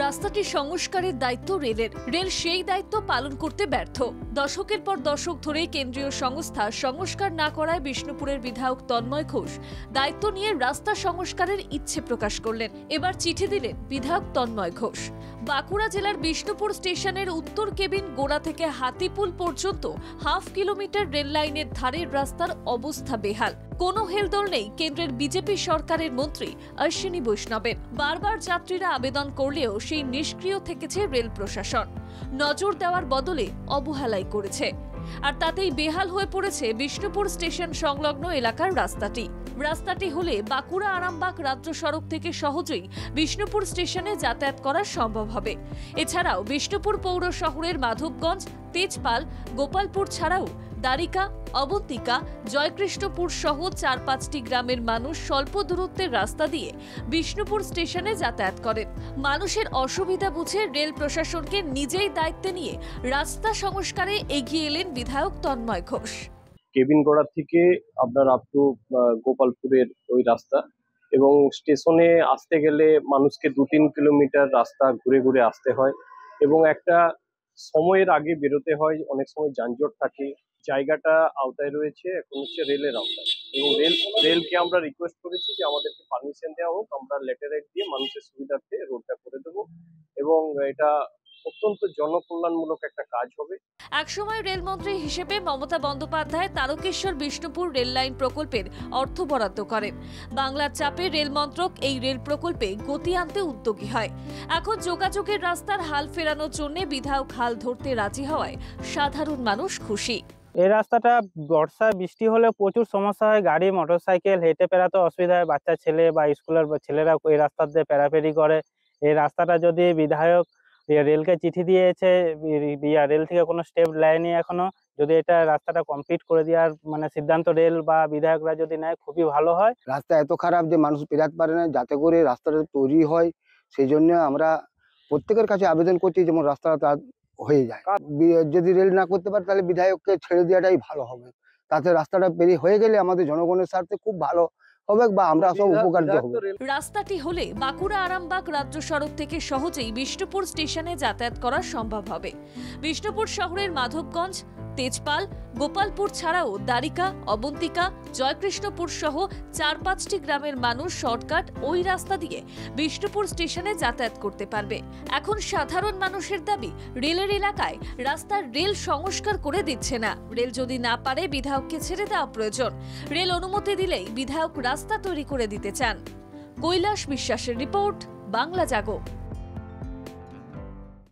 রাস্তাটি সংস্কারের দায়িত্ব রেলের। রেল সেই দায়িত্ব পালন করতে ব্যর্থ। দশকের পর দশক ধরে কেন্দ্রীয় সংস্থা সংস্কার না করায় বিষ্ণুপুরের বিধায়ক তন্ময় ঘোষ দায়িত্ব নিয়ে রাস্তা সংস্কারের ইচ্ছে প্রকাশ করলেন। এবার চিঠি দিলেন বিধায়ক তন্ময় ঘোষ। বাঁকুড়া জেলার বিষ্ণুপুর স্টেশনের উত্তর কেবিন গোড়া থেকে হাতিপুল পর্যন্ত হাফ কিলোমিটার রেল লাইনের ধারের রাস্তার অবস্থা বেহাল। কোনো হেলদোল নেই কেন্দ্রের বিজেপি সরকারের মন্ত্রী অশ্বিনী বৈষ্ণবের। বারবার যাত্রীরা আবেদন করলেও সেই নিষ্ক্রিয় থেকেছে রেল প্রশাসন। নজর দেওয়ার বদলে অবহেলাই করেছে। আর তাতেই বেহাল হয়ে পড়েছে বিষ্ণুপুর স্টেশন সংলগ্ন এলাকার রাস্তাটি হলে বাঁকুড়া আরামবাগ রাজ্য সড়ক থেকে সহজেই বিষ্ণুপুর স্টেশনে যাতায়াত করা সম্ভব হবে। এছাড়াও বিষ্ণুপুর পৌর শহরের মাধবগঞ্জ, তেজপাল, গোপালপুর ছাড়াও দ্বারিকা, অবন্তিকা, জয়কৃষ্ণপুর সহ ৪-৫টি গ্রামের মানুষ স্বল্প দূরত্বের রাস্তা দিয়ে বিষ্ণুপুর স্টেশনে যাতায়াত করেন। মানুষের অসুবিধা বুঝে রেল প্রশাসনকে নিজেই দায়িত্বে নিয়ে রাস্তা সংস্কারে এগিয়ে এলেন বিধায়ক তন্ময় ঘোষ। কেবিনগড়া থেকে আপনার আপ টু গোপালপুরের ওই রাস্তা, এবং স্টেশনে আসতে গেলে মানুষকে ২-৩ কিলোমিটার রাস্তা ঘুরে ঘুরে আসতে হয় এবং একটা সময়ের আগে বেরোতে হয়। অনেক সময় যানজট থাকে। জায়গাটা আওতায় রয়েছে, এখন হচ্ছে রেলের আওতায়, এবং রেলকে আমরা রিকোয়েস্ট করেছি যে আমাদেরকে পারমিশন দেওয়া হোক, আমরা লেটার দিয়ে মানুষের সুবিধার্থে রোডটা করে দেবো, এবং এটা অত্যন্ত জনকল্যাণমূলক একটা কাজ হবে। একসময় রেলমন্ত্রী হিসেবে মমতা বন্দ্যোপাধ্যায় তারকেশ্বর বিষ্ণুপুর রেল লাইন প্রকল্পের অর্থ বরাদ্দ করেন। বাংলার চাপে রেল মন্ত্রক এই রেল প্রকল্পে গতি আনতে উদ্যোগী হয়। এখন যোগাযোগের রাস্তার হাল ফেরানোর জন্য বিধায়ক হাল ধরতে রাজি হওয়ায় সাধারণ মানুষ খুশি। এই রাস্তাটা বর্ষা বৃষ্টি হলে প্রচুর সমস্যা হয়। গাড়ি, মোটরসাইকেল হেঁটে পেরাতে অসুবিধা হয়। বাচ্চা ছেলে বা স্কুলের ছেলেরা এই রাস্তা দিয়ে পেরাপেরি করে। এই রাস্তাটা যদি বিধায়ক রেলকে চিঠি দিয়েছে, রেল থেকে কোনো স্টেপ নেয়নি এখনো, যদি এটা রাস্তাটা কমপ্লিট করে দেওয়ার সিদ্ধান্ত রেল বা বিধায়করা যদি নেয় খুবই ভালো হয়। রাস্তা এত খারাপ যে মানুষ পেরাতে পারে না, যাতে করে রাস্তাটা তৈরি হয় সেই জন্য আমরা প্রত্যেকের কাছে আবেদন করছি যেমন রাস্তাটা হয়ে যায়। যদি রেল না করতে পারে তাহলে বিধায়ককে ছেড়ে দেওয়াটাই ভালো হবে। তাতে রাস্তাটা হয়ে গেলে আমাদের জনগণের স্বার্থে খুব ভালো হবে বা আমরা সব উপকারিত হব। রাস্তাটি হলে বাঁকুড়া আরামবাগ রাজ্য সড়ক থেকে সহজেই বিষ্ণুপুর স্টেশনে যাতায়াত করা সম্ভব হবে। বিষ্ণুপুর শহরের মাধবগঞ্জ, তেজপাল, গোপালপুর ছাড়াও দ্বারিকা, অবন্তিকা, জয়কৃষ্ণপুর সহ ৪-৫টি গ্রামের মানুষ শর্টকাট ওই রাস্তা দিয়ে বিষ্ণুপুর স্টেশনে যাতায়াত করতে পারবে। এখন সাধারণ মানুষের দাবি, রেলের এলাকায় রাস্তার রেল সংস্কার করে দিচ্ছে না। রেল যদি না পারে বিধায়ককে ছেড়ে দেওয়া প্রয়োজন। রেল অনুমতি দিলেই বিধায়ক রাস্তা তৈরি করে দিতে চান। কৈলাস বিশ্বাসের রিপোর্ট, বাংলা জাগো।